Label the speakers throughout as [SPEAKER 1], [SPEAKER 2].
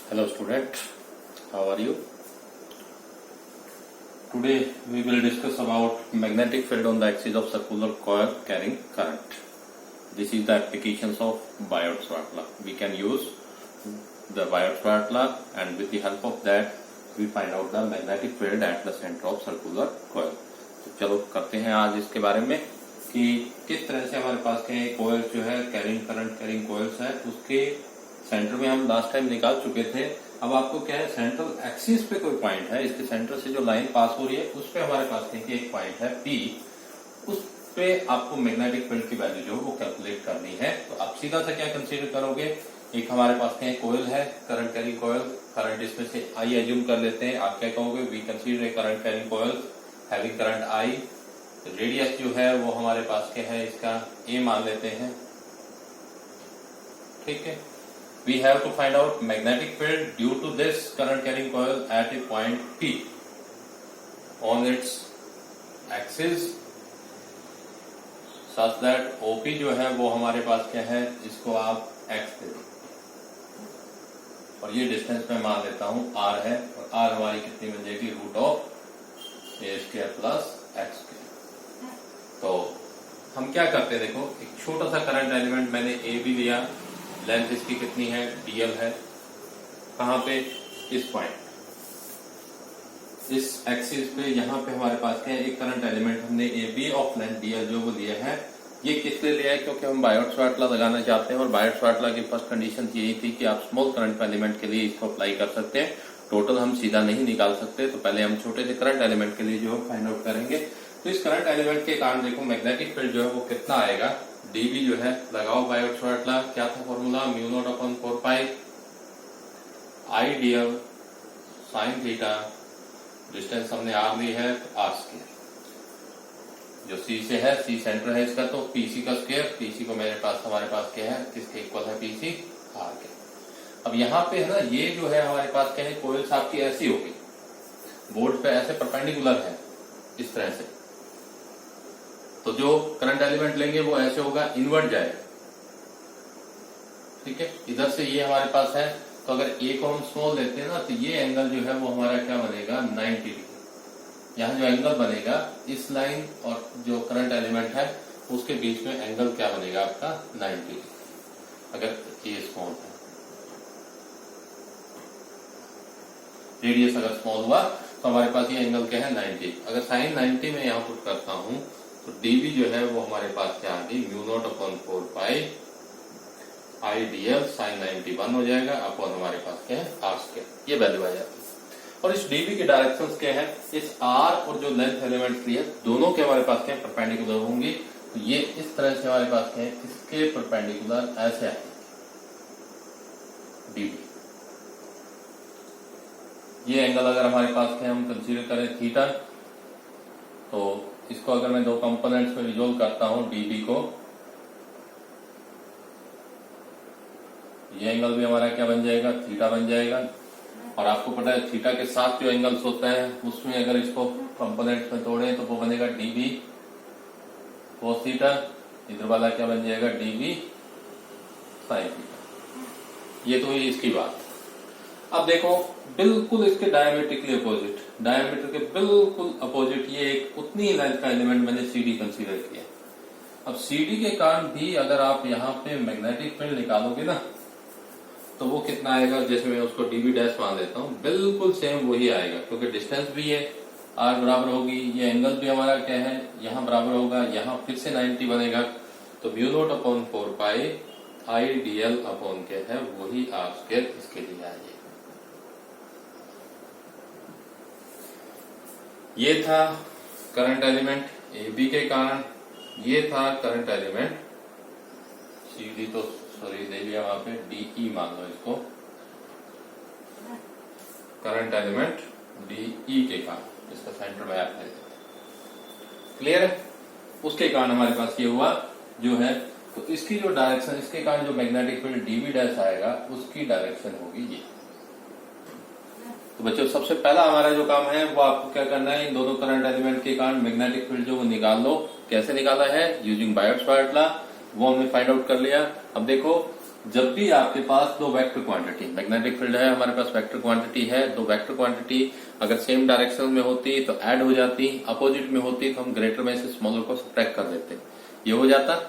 [SPEAKER 1] Hello student, how are you? Today we will discuss about magnetic field on the axis of circular coil carrying current. This is the applications of Biot-Savart law. We can use the Biot-Savart law and with the help of that we find out the magnetic field at the center of circular coil. तो चलो करते हैं आज इसके बारे में कि किस तरह से हमारे पास के कोयल जो है कैरिंग करंट कैरिंग कोयल्स है उसके सेंटर में हम लास्ट टाइम निकाल चुके थे। अब आपको क्या है सेंट्रल एक्सिस पे कोई पॉइंट है, इसके सेंटर से जो लाइन पास हो रही है उस पे हमारे पास एक पॉइंट है P, उस पे आपको मैग्नेटिक फील्ड की वैल्यू जो है वो कैलकुलेट करनी है। तो आप सीधा सा क्या कंसीडर करोगे, एक हमारे पास कोयल है करंट कैरिंग कोयल, करंट इसमें से I एज्यूम कर लेते हैं। आप क्या कहोगे, we consider a current carrying coil having current I, radius जो है वो हमारे पास क्या है इसका A मान लेते हैं। ठीक है, we have to find out magnetic field due to this current carrying coil at a point P on its axis such that OP जो है वो हमारे पास क्या है, इसको आप X दे दो और ये डिस्टेंस मैं मान लेता हूं R है और R हमारी कितनी बन जाएगी, root of A square plus X square. तो हम क्या करते हैं, देखो एक छोटा सा करंट एलिमेंट मैंने A भी लिया, लेंथ इसकी कितनी है, dl है, कहाँ पे, इस पॉइंट, इस एक्सिस पे, यहाँ पे हमारे पास क्या है एक करंट एलिमेंट हमने A B of length dl जो वो दिया है। ये किस लिए लिया है, क्योंकि हम बायोट-सावर्ट लॉ लगाना चाहते हैं और बायोट-सावर्ट लॉ की फर्स्ट कंडीशन यही थी कि आप स्मॉल करंट एलिमेंट के लिए इसको अप्लाई कर सकते हैं, टोटल हम सीधा नहीं निकाल सकते। तो पहले हम छोटे से करंट एलिमेंट के लिए जो है फाइंड आउट करेंगे। तो इस करंट एलिमेंट के कारण देखो मैग्नेटिक फील्ड जो है वो कितना आएगा, dB जो है लगाओ बायोट-सावर्ट लॉ, क्या था formula, mu naught upon 4 pi I dl sine theta, distance हमने r ली है तो r स्क्वायर, जो C से है, C सेंटर है इसका, तो PC का स्क्वायर, PC को मेरे पास हमारे पास क्या है, किसके इक्वल है, PC r के। अब यहाँ पे है ना, ये जो है हमारे पास क्या है, कोयल्स आपकी ऐसी होगी, बोर्ड पे ऐसे परपेंडिकुलर है इस तरह से, तो जो करंट एलिमेंट लेंगे वो ऐसे होगा, इनवर्ट जाएगा। ठीक है, इधर से ये हमारे पास है, तो अगर ए को हम स्मॉल लेते हैं ना, तो ये एंगल जो है वो हमारा क्या बनेगा, 90 डिग्री। यहाँ जो एंगल बनेगा इस लाइन और जो करंट एलिमेंट है उसके बीच में एंगल क्या बनेगा आपका, 90 डिग्री, अगर ए स्मॉल है। रेडियस अगर स्मॉल हुआ तो हमारे पास ये एंगल क्या है, 90। अगर साइन 90 में यहाँ पुट करता हूं तो dB जो है वो हमारे पास क्या आ गई, mu not upon 4 pi I dl sine 91 हो जाएगा अपॉन हमारे पास क्या है, r स्क्वायर, ये वैल्यू आ जाती है। और इस dB की डायरेक्शंस क्या है, इस r और जो लेंथ एलिमेंट लिया दोनों के हमारे पास क्या है, परपेंडिकुलर होंगी। तो ये इस तरह से हमारे पास क्या है, इसके परपेंडिकुलर ऐसे आएंगे dB। ये एंगल अगर हमारे पास क्या हम कंसीडर करें थीटा, तो इसको अगर मैं दो कंपोनेंट्स में रिजोल्व करता हूं dB को, ये एंगल भी हमारा क्या बन जाएगा, थीटा बन जाएगा। और आपको पता है थीटा के साथ जो एंगल्स होता है उसमें अगर इसको कंपोनेंट्स में तोड़े तो वो बनेगा dB कोस थीटा, इधर वाला क्या बन जाएगा, dB साइन थीटा। ये तो हुई इसकी बात। अब देखो बिल्कुल इसके डायमेट्रिकली अपोजिट, डायमीटर के बिल्कुल अपोजिट ये एक उतनी लेंथ का एलिमेंट मैंने CD कंसीडर किया। अब CD के कारण भी अगर आप यहाँ पे मैग्नेटिक फील्ड निकालोगे ना तो वो कितना आएगा, जैसे मैं उसको dB डैश मान लेता हूँ, बिल्कुल सेम वही आएगा, क्योंकि डिस्टेंस भी है r बराबर होगी, ये एंगल भी हमारा क्या है यहाँ बराबर होगा, यहाँ फिर से 90 बनेगा, तो mu not upon 4 pi I dl upon क्या है वही r स्क्वायर इसके लिए आएगा। ये था करंट एलिमेंट AB के कारण, ये था करंट एलिमेंट CD, तो सॉरी ले लिया वहां पे, DE मान लो इसको, करंट एलिमेंट DE के कारण, इसका सेंटर में आप ले लेते। क्लियर है, उसके कारण हमारे पास ये हुआ जो है, तो इसकी जो डायरेक्शन, इसके कारण जो मैग्नेटिक फील्ड dB डैश आएगा उसकी डायरेक्शन होगी ये। तो बच्चों सबसे पहला हमारा जो काम है वो आपको क्या करना है, इन दोनों करंट एलिमेंट के कारण मैग्नेटिक फील्ड जो वो निकाल लो। कैसे निकाला है, यूजिंग बायोट-सावर्ट लॉ, वो हमने फाइंड आउट कर लिया। अब देखो जब भी आपके पास दो वेक्टर क्वांटिटी, मैग्नेटिक फील्ड है हमारे पास, वेक्टर क्वांटिटी है, दो वेक्टर क्वांटिटी अगर सेम डायरेक्शन में होती तो ऐड हो जाती, अपोजिट में होती तो हम ग्रेटर में से स्मॉलर को सब्ट्रैक्ट कर देते, ये हो जाता।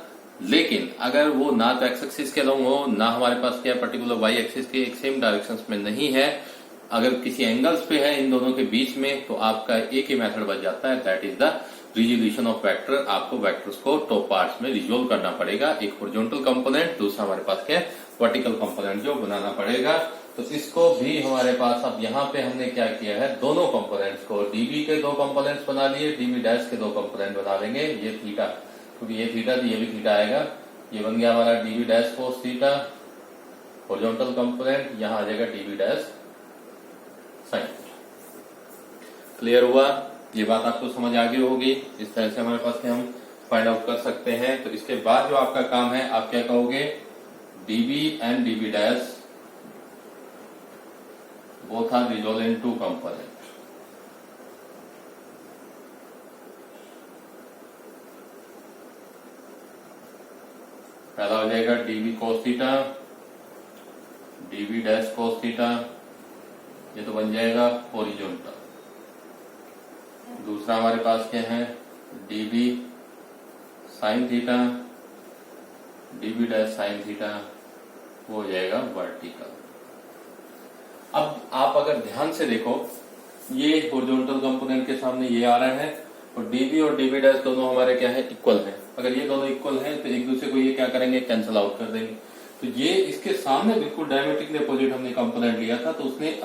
[SPEAKER 1] लेकिन अगर वो ना तो एक्स एक्सिस के अलोंग हो, ना हमारे पास क्या पर्टिकुलर वाई एक्सिस के एक सेम डायरेक्शन में नहीं है, अगर किसी एंगल्स पे है इन दोनों के बीच में, तो आपका एक ही मेथड बच जाता है, that is the resolution of vector. आपको वेक्टर्स को टॉप पार्ट्स में रिजोल्व करना पड़ेगा, एक हॉरिजॉन्टल कंपोनेंट, दूसरा हमारे पास क्या वर्टिकल कंपोनेंट जो बनाना पड़ेगा। तो इसको भी हमारे पास अब यहाँ पे हमने क्या किया है, दोनों कंपोनेंट्स को डीबी के दो कंपोनेंट्स बना लिए, डीबी डैश के दो कंपोनेंट बना लेंगे। ये थीटा, क्योंकि ये थीटा तो ये भी थीटा आएगा, ये बन गया हमारा dB dash cos theta horizontal component, यहाँ आ जाएगा डीबी डैश साइन। क्लियर हुआ? ये बात आपको समझ आ गई होगी। इस तरह से हमारे पास हम फाइंड आउट कर सकते हैं। तो इसके बाद जो आपका काम है, आप क्या कहोगे, dB and dB dash both are resolve in to component. पहला हो जाएगा dB cos theta, dB dash cos theta, ये तो बन जाएगा हॉरिजॉन्टल। दूसरा हमारे पास क्या है, dB sine theta, dB dash sine theta, वो हो जाएगा वर्टिकल। अब आप अगर ध्यान से देखो, ये हॉरिजॉन्टल कंपोनेंट के सामने ये आ रहा है, और डीबी और डीबी डैश दोनों हमारे क्या है, इक्वल है। अगर ये दोनों इक्वल हैं तो एक दूसरे को ये क्या करेंगे, कैंसिल आउट कर देंगे। तो ये इसके सामने बिल्कुल डायमेट्रिकली अपोजिट हमने कंपोनेंट लिया था, तो उसने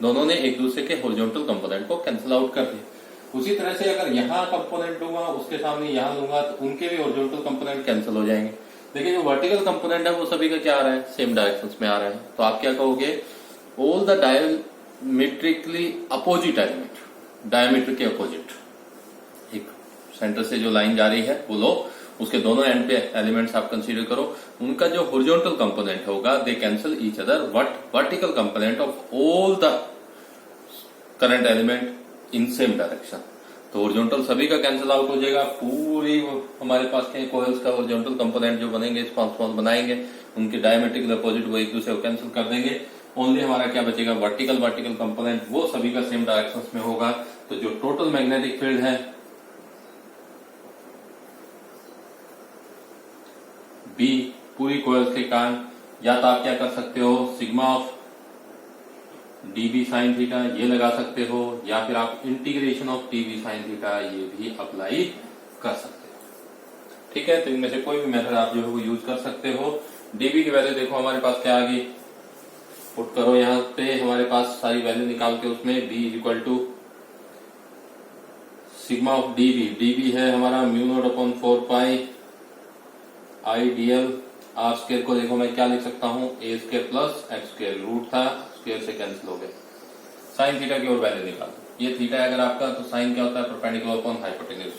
[SPEAKER 1] दोनों ने एक दूसरे के हॉरिजॉन्टल कंपोनेंट को कैंसिल आउट कर दिया। उसी तरह से अगर यहाँ कंपोनेंट लूंगा, उसके सामने यहाँ लूंगा, तो उनके भी हॉरिजॉन्टल कंपोनेंट कैंसिल हो जाएंगे। लेकिन जो वर्टिकल कंपोनेंट है वो सभी का क्या आ रहा है, सेम डायरेक्शन में आ रहा है। तो आप क्या कहोगे, all the diametrically opposite element, diameter के अपोजिट एक सेंटर से जो लाइन जा रही है वो लो, उसके दोनों एंड पे एलिमेंट्स आप कंसीडर करो, उनका जो हॉरिजॉन्टल कंपोनेंट होगा they cancel each other vertical component of all the current element in same direction. तो हॉरिजॉन्टल सभी का कैंसिल आउट हो जाएगा। पूरी हमारे पास के कोयल्स का हॉरिजॉन्टल कंपोनेंट जो बनेंगे, स्मॉल बनाएंगे, उनके डायमेट्रिकल अपोजिट वो एक दूसरे को कैंसिल कर देंगे। ओनली हमारा क्या बचेगा, वर्टिकल कंपोनेंट, वो सभी का सेम डायरेक्शन में होगा। तो जो टोटल मैग्नेटिक फील्ड है बी पूरी कोयल्स के कारण, या तो आप क्या कर सकते हो, sigma of dB sine theta ये लगा सकते हो, या फिर आप integration of dB sine theta ये भी अप्लाई कर सकते हो। ठीक है, तो इनमें से कोई भी मेथड आप जो है वो यूज कर सकते हो। डीबी की वैल्यू देखो हमारे पास क्या आ गई, पुट करो यहाँ पे, हमारे पास सारी वैल्यू निकाल के उसमें B is equal to sigma of dB, dB है हमारा mu not upon 4 pi I dL. R square को देखो मैं क्या लिख सकता हूँ, A square plus X square, root था स्क्वायर से कैंसिल हो गए। साइन थीटा की और वैल्यू निकाल, ये थीटा है अगर आपका, तो साइन क्या होता है, परपेंडिकुलर अपॉन हाइपोटेन्यूज।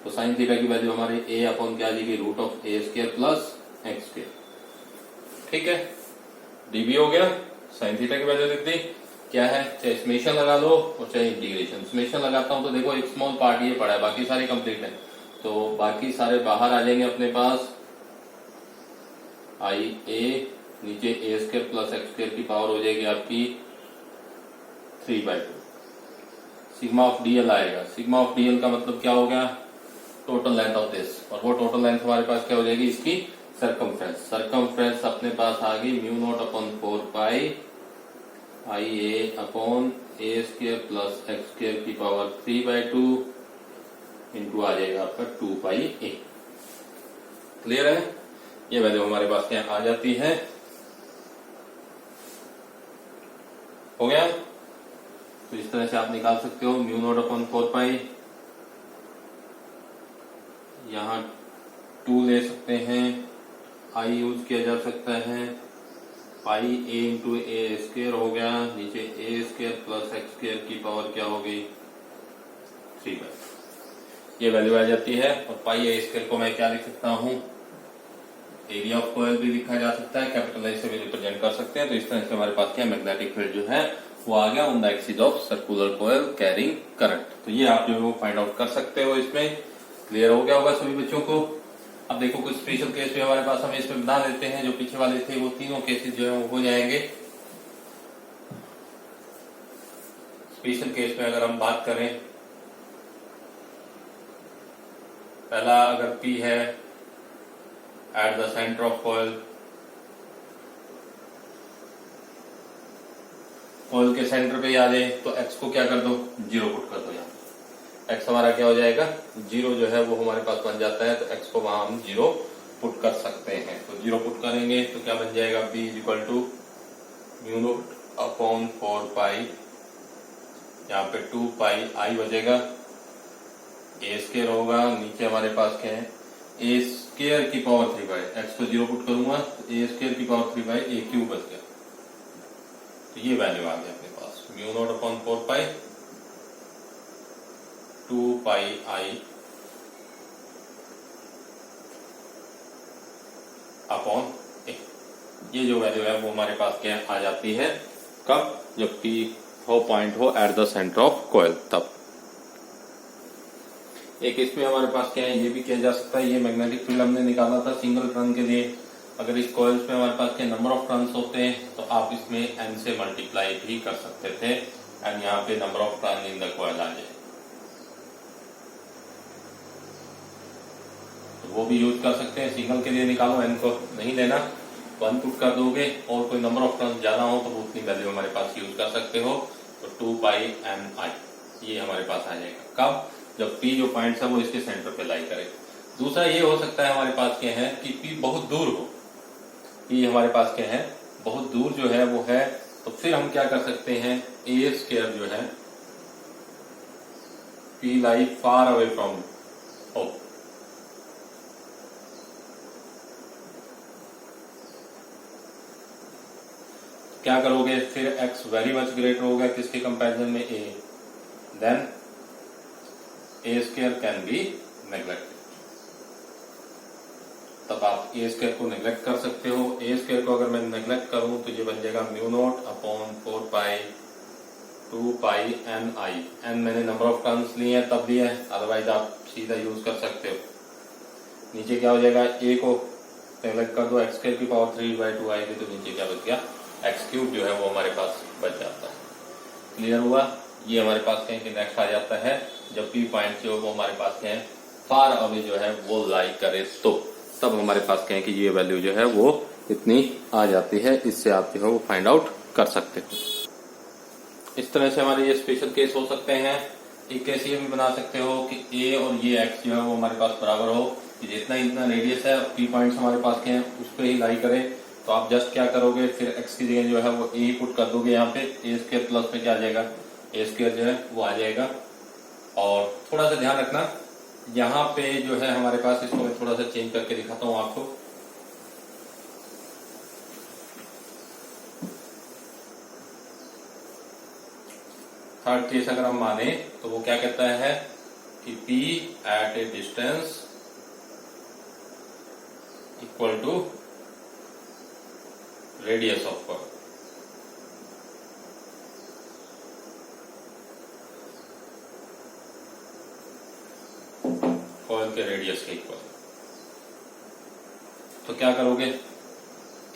[SPEAKER 1] तो साइन थीटा की वैल्यू हमारे ए अपॉन क्या आ जाएगी, root of A square plus X square. ठीक है, डीबी हो गया, साइन थीटा की वैल्यू लिख दी। क्या है, चाहे समेशन लगा लो और चाहे इंटीग्रेशन। समेशन लगाता हूं तो देखो एक स्मॉल पार्ट ये पड़ा है, बाकी सारे कंप्लीट है, तो बाकी सारे बाहर आ जाएंगे अपने पास। आई ए नीचे ए स्क्वायर प्लस एक्स स्क्वायर की पावर हो जाएगी आपकी 3/2। सिग्मा ऑफ डीएल आएगा, सिग्मा ऑफ डीएल का मतलब क्या हो गया, टोटल लेंथ ऑफ दिस, और वो टोटल लेंथ हमारे पास क्या हो जाएगी, इसकी सरकमफ्रेंस। सरकमफ्रेंस अपने पास आ गई mu not upon 4 pi I A upon A square plus X square की पावर 3/2 इंटू आ जाएगा आपका 2 पाई ए। क्लियर है, ये वैल्यू हमारे पास क्या आ जाती है। हो गया, तो इस तरह से आप निकाल सकते हो म्यू नॉट अपॉन 4 पाई, यहां 2 ले सकते हैं, आई यूज किया जा सकता है, पाई ए इंटू ए स्क्वायर हो गया, नीचे ए स्क्वायर प्लस एक्स स्क्वायर की पावर क्या हो गई 3/2। ये वैल्यू आ जाती है। और पाई ए स्क्वायर को मैं क्या लिख सकता हूं, एरिया ऑफ कॉइल भी लिखा जा सकता है, कैपिटल आई से भी रिप्रेजेंट कर सकते हैं। तो इस तरह से हमारे पास क्या मैग्नेटिक फील्ड जो है वो आ गया on the axis of circular coil carrying current. तो ये आप जो है वो फाइंड आउट कर सकते हो इसमें। क्लियर हो गया होगा सभी बच्चों को। अब देखो कुछ स्पेशल केस भी हमारे पास, हम इसमें बना देते हैं। जो पीछे वाले थे वो तीनों केसेस जो है वो हो जाएंगे। स्पेशल केस में अगर हम बात करें, पहला अगर P है at the centre of coil, coil के सेंटर पे आ जाए तो x को क्या कर दो, 0 पुट कर दो। यहाँ x हमारा क्या हो जाएगा, 0 जो है वो हमारे पास बन जाता है, तो x को वहां हम 0 पुट कर सकते हैं। तो 0 पुट करेंगे तो क्या बन जाएगा, b is equal to mu not upon 4 pi, यहाँ पे 2 पाई आई बचेगा, ए स्क्वायर होगा, नीचे हमारे पास क्या है, ए स्क्वायर की पावर 3 बाई, एक्स को 0 पुट करूंगा तो ए स्क्वायर की पावर 3 बाई ए क्यूब बच गया। तो ये वैल्यू आ गया अपने पास, म्यू नॉट अपॉन 4 पाई 2 पाई आई अपॉन ए। ये जो वैल्यू है वो हमारे पास क्या आ जाती है, कब, जब P हो पॉइंट हो at the centre of coil तब। एक इसमें हमारे पास क्या है, ये भी किया जा सकता है। ये मैग्नेटिक फील्ड हमने निकाला था सिंगल टर्न के लिए। अगर इस कॉइल्स में हमारे पास क्या नंबर ऑफ टर्न्स होते हैं तो आप इसमें n से मल्टीप्लाई भी कर सकते थे, एंड यहाँ पे number of turn in the coil आ जाए, तो वो भी यूज कर सकते हैं। सिंगल के लिए निकालो, n को नहीं लेना, 1 पुट कर दोगे, और कोई नंबर ऑफ टर्न्स ज्यादा हो तो वो उतनी वैल्यू हमारे पास यूज कर सकते हो। तो 2 पाई एन आई ये हमारे पास आ जाएगा, कब, जब P जो पॉइंट है वो इसके सेंटर पे लाई करे। दूसरा ये हो सकता है हमारे पास क्या है कि P बहुत दूर हो, P हमारे पास क्या है बहुत दूर जो है वो है, तो फिर हम क्या कर सकते हैं, ए स्क्वायर जो है P lie far away from O, क्या करोगे फिर x वेरी मच ग्रेटर होगा किसके कंपैरिजन में, a, then a square can be neglected. तब आप a स्क्वायर को नेग्लेक्ट कर सकते हो। a स्क्वायर को अगर मैं नेग्लेक्ट करूं तो ये बन जाएगा mu not upon 4 pi 2 pi N I. N मैंने नंबर ऑफ टर्न्स लिए हैं तब दिया है, अदरवाइज आप सीधा यूज कर सकते हो। नीचे क्या हो जाएगा, a को नेग्लेक्ट कर दो, x स्क्वायर की पावर 3 बाई 2 आएगी, तो नीचे क्या बच गया, एक्स क्यूब जो है वो हमारे पास बच जाता है। क्लियर हुआ। ये हमारे पास कहीं कि नेक्स्ट आ जाता है जब P पॉइंट जो वो हमारे पास कहें फार अवे जो है वो लाई करे, तो तब हमारे पास कहें कि ये वैल्यू जो है वो इतनी आ जाती है। इससे आप जो है वो फाइंड आउट कर सकते हो। इस तरह से हमारे ये स्पेशल केस हो सकते हैं। एक केस ये भी बना सकते हो कि ए और ये एक्स जो है वो हमारे पास बराबर हो, कि जितना इतना रेडियस है P पॉइंट्स हमारे पास के हैं उस पर ही लाई करे, तो आप जस्ट क्या करोगे, फिर x की जगह जो है वो a ही पुट कर दोगे। यहाँ पे ए स्क्वायर प्लस में क्या आ जाएगा, ए स्क्वायर जो है वो आ जाएगा। और थोड़ा सा ध्यान रखना, यहाँ पे जो है हमारे पास, इसको मैं थोड़ा सा चेंज करके दिखाता हूँ आपको। थर्ड केस अगर हम माने तो वो क्या कहता है कि P at a distance equal to radius of coil. Coil के रेडियस के इक्वल। तो क्या करोगे,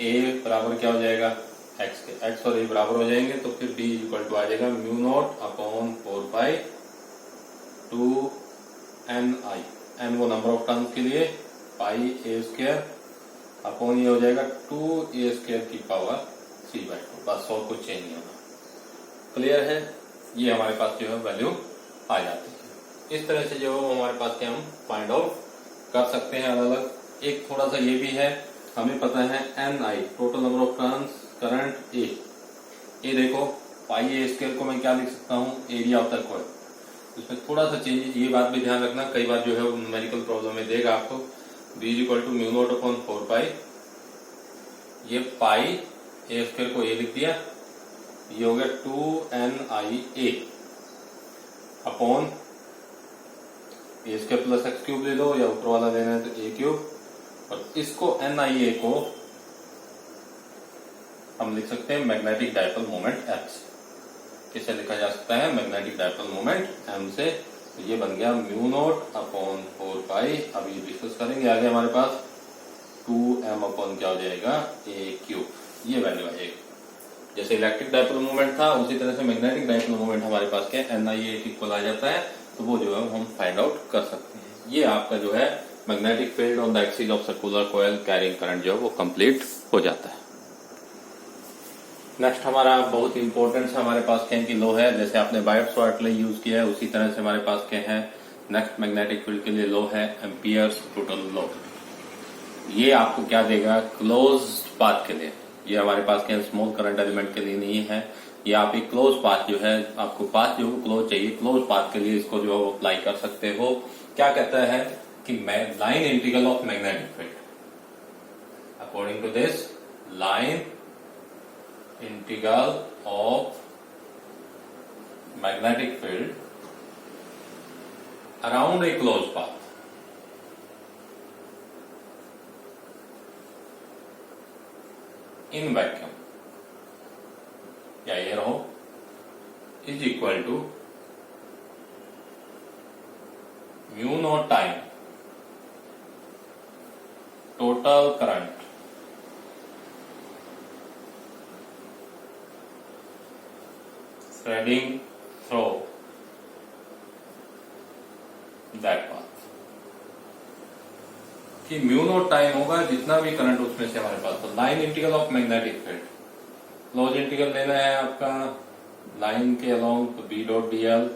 [SPEAKER 1] a बराबर क्या हो जाएगा x के, x और a बराबर हो जाएंगे, तो फिर b इक्वल टू आ जाएगा mu not upon 4 pi 2 N I, N वो नंबर ऑफ टर्न्स के लिए, पाई a स्क्वायर अपॉन ये हो जाएगा 2a स्क्वायर की पावर 3 बाई 2, बस और कुछ चेंज नहीं होगा। क्लियर है। ये हमारे पास जो है वैल्यू आ जाती है। इस तरह से जो है हमारे पास क्या हम फाइंड आउट कर सकते हैं अलग अलग। एक थोड़ा सा ये भी है, हमें पता है N I total number of turns current A. ये देखो पाई ए स्क्वायर को मैं क्या लिख सकता हूँ, एरिया ऑफ द कॉइल। इसमें थोड़ा सा चेंजेस, ये बात भी ध्यान रखना, कई बार जो है वो न्यूमेरिकल प्रॉब्लम में देगा आपको। b is equal to mu not upon 4 pi, ये पाई ए स्क्वायर को a लिख दिया, ये हो गया 2ni a upon A square plus x cube ले लो, या ऊपर वाला लेना है तो a क्यूब, और इसको ni a को हम लिख सकते हैं मैग्नेटिक डाइपोल मोमेंट m से। किसे लिखा जा सकता है, मैग्नेटिक डाइपोल मोमेंट m से तो ये बन गया म्यू नॉट अपॉन 4 पाई। अब ये डिस्कस करेंगे आगे। हमारे पास 2m अपॉन क्या हो जाएगा, ए क्यूब, ये वैल्यू आएगी। जैसे इलेक्ट्रिक डाइपोल मोमेंट था उसी तरह से मैग्नेटिक डाइपोल मोमेंट हमारे पास क्या NI इक्वल आ जाता है, तो वो जो है हम फाइंड आउट कर सकते हैं। ये आपका जो है magnetic field on the axis of circular coil carrying current जो है वो कंप्लीट हो जाता है। नेक्स्ट हमारा बहुत इंपॉर्टेंट है, हमारे पास क्या की लो है। जैसे आपने बायोट-सवार्ट लॉ यूज किया है उसी तरह से हमारे पास क्या है नेक्स्ट मैग्नेटिक फील्ड के लिए लो है एम्पियर्स टोटल लॉ। ये आपको क्या देगा, क्लोज्ड पाथ के लिए। ये हमारे पास क्या स्मॉल करंट एलिमेंट के लिए नहीं है, ये आप एक क्लोज पाथ जो है, आपको पाथ जो क्लोज चाहिए, क्लोज पाथ के लिए इसको जो है अप्लाई कर सकते हो। क्या कहता है कि line integral of magnetic field, according to this line integral of magnetic field around a close path in vacuum, या ये रहो, is equal to mu naught time total current threading through that path. कि mu naught time होगा जितना भी current उसमें से हमारे पास, तो line integral of magnetic field, close integral लेना है आपका लाइन के अलोंग, तो बी डॉट डीएल,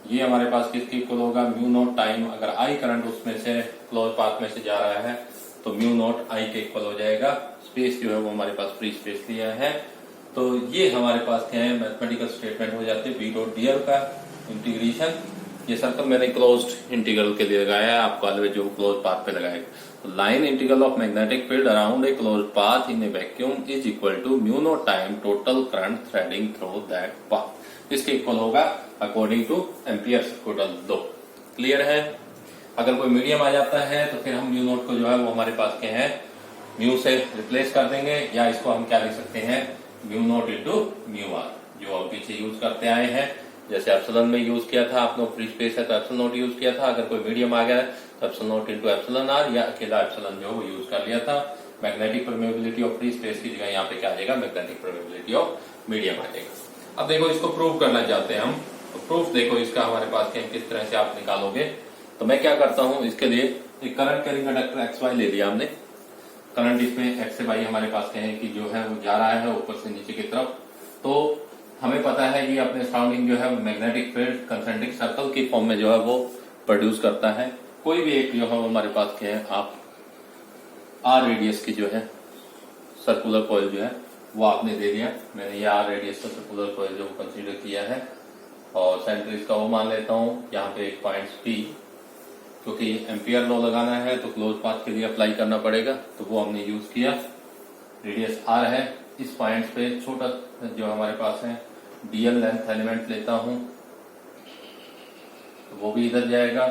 [SPEAKER 1] ये हमारे पास किसके इक्वल होगा, म्यू नॉट टाइम, अगर आई करंट उसमें से क्लोज पाथ में से जा रहा है तो म्यू नॉट आई के इक्वल हो जाएगा। स्पेस जो है वो हमारे पास फ्री स्पेस लिया है, तो ये हमारे पास क्या है मैथमेटिकल स्टेटमेंट हो जाते हैं बी डॉट डीएल का इंटीग्रेशन। ये सर्कल मैंने क्लोज्ड इंटीग्रल के लिए लगाया है, आपको अलवेज जो क्लोज पाथ पे लगाएगा। तो line integral of magnetic field around a close path in a vacuum is equal to mu naught time total current threading through that path, इसके इक्वल होगा according to Ampere's total law. Clear है। अगर कोई medium आ जाता है तो फिर हम म्यू नॉट को जो है वो हमारे पास क्या है म्यू से रिप्लेस कर देंगे, या इसको हम क्या लिख सकते हैं mu naught into mu r, जो हम पीछे यूज करते आए हैं। जैसे एप्सिलॉन में यूज किया था आपने, फ्री स्पेस है तो एप्सिलॉन नॉट यूज किया था। अगर कोई मीडियम आ गया तो epsilon naught into epsilon r, या अकेला एप्सिलॉन जो वो यूज कर लिया था। Magnetic permeability of free space की जगह यहाँ पे क्या आ जाएगा, मैग्नेटिक परमेबिलिटी ऑफ मीडियम आ जाएगा। अब देखो इसको प्रूव करना चाहते हैं हम, तो प्रूफ देखो इसका हमारे पास किस तरह से आप निकालोगे। तो मैं क्या करता हूं, इसके लिए एक current carrying conductor X Y ले लिया हमने। करंट इसमें एक्स से वाई हमारे पास क्या है कि जो है वो जा रहा है ऊपर से नीचे की तरफ। तो हमें पता है कि अपने सराउंडिंग जो है मैग्नेटिक फील्ड कंसेंट्रिक सर्कल की फॉर्म में जो है वो प्रोड्यूस करता है। कोई भी एक जो है हमारे पास क्या है, आप आर रेडियस की जो है सर्कुलर कॉइल जो है वो आपने दे दिया। मैंने ये आर रेडियस का सर्कुलर कॉइल जो कंसीडर किया है, और सेंटर इसका वो मान लेता हूं। यहाँ पे एक पॉइंट पी, क्योंकि एम्पियर लॉ लगाना है तो क्लोज पाथ के लिए अप्लाई करना पड़ेगा, तो वो हमने यूज किया। रेडियस आर है, इस पॉइंट पे छोटा जो हमारे पास है डीएल लेंथ एलिमेंट लेता हूं, तो वो भी इधर जाएगा।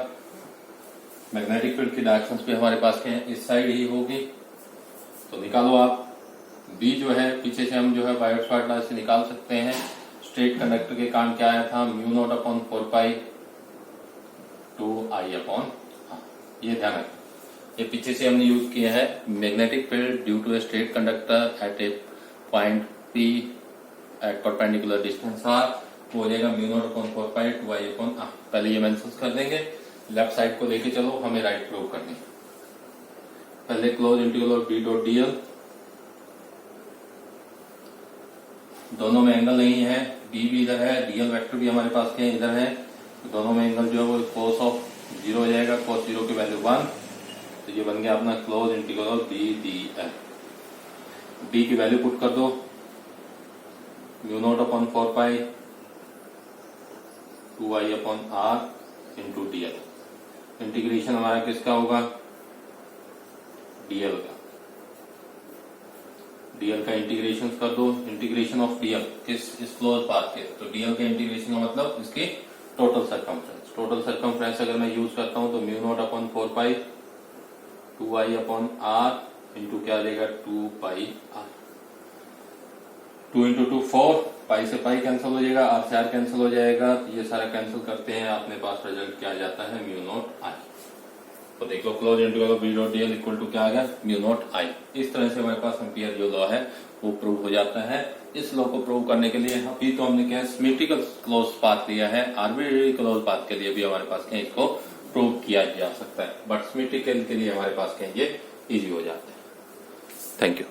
[SPEAKER 1] मैग्नेटिक फील्ड की डायरेक्शन पे हमारे पास क्या है, इस साइड ही होगी। तो निकालो आप, बी जो है पीछे से हम जो है बायोट-सवार्ट लॉ से निकाल सकते हैं। स्ट्रेट कंडक्टर के कारण क्या आया था, mu naught upon 4 pi 2 I upon, ये ध्यान रखें, ये पीछे से हमने यूज किया है। Magnetic field due to a straight conductor at a point P at perpendicular distance r, वो हो जाएगा mu not upon 4 pi 2 I upon r. पहले ये मेंशन कर देंगे, लेफ्ट साइड को लेके चलो, हमें राइट प्रूव करनी है। पहले close integral of B dot dl, दोनों में एंगल नहीं है, बी भी इधर है, डीएल वेक्टर भी हमारे पास क्या इधर है, तो दोनों में एंगल जो है वो कोस ऑफ 0 हो जाएगा, कोस 0 की वैल्यू 1। तो ये बन गया अपना close integral of B D L. B की वैल्यू पुट कर दो, mu not upon 4 pi 2 I upon r into dl. Integration हमारा किसका होगा, डीएल का। डीएल का इंटीग्रेशन कर दो, इंटीग्रेशन ऑफ डीएल किस इस क्लोज पाथ के, तो डीएल के इंटीग्रेशन का मतलब इसकी टोटल सर्कमफ्रेंस। टोटल सर्कमफ्रेंस अगर मैं यूज करता हूं तो mu not upon 4 pi 2 I upon r into क्या आ जाएगा 2 पाई आर। 2 इंटू 2 4, पाई से पाई कैंसिल हो जाएगा, आर से आर कैंसिल हो जाएगा, ये सारा कैंसिल करते हैं, अपने पास रिजल्ट क्या आ जाता है, म्यू नॉट आई। तो देखो close integral of B dot dl equal to क्या आ गया, म्यू नॉट आई। इस तरह से हमारे पास एम्पियर जो लॉ है वो प्रूव हो जाता है। इस लॉ को प्रूव करने के लिए अभी तो हमने क्या सिमेट्रिकल क्लोज पाथ लिया है, आर्बिट्ररी क्लोज पाथ के लिए भी हमारे पास क्या इसको प्रूव किया जा सकता है, बट सिमेट्रिकल के लिए हमारे पास क्या ये इजी हो जाता है। Thank you.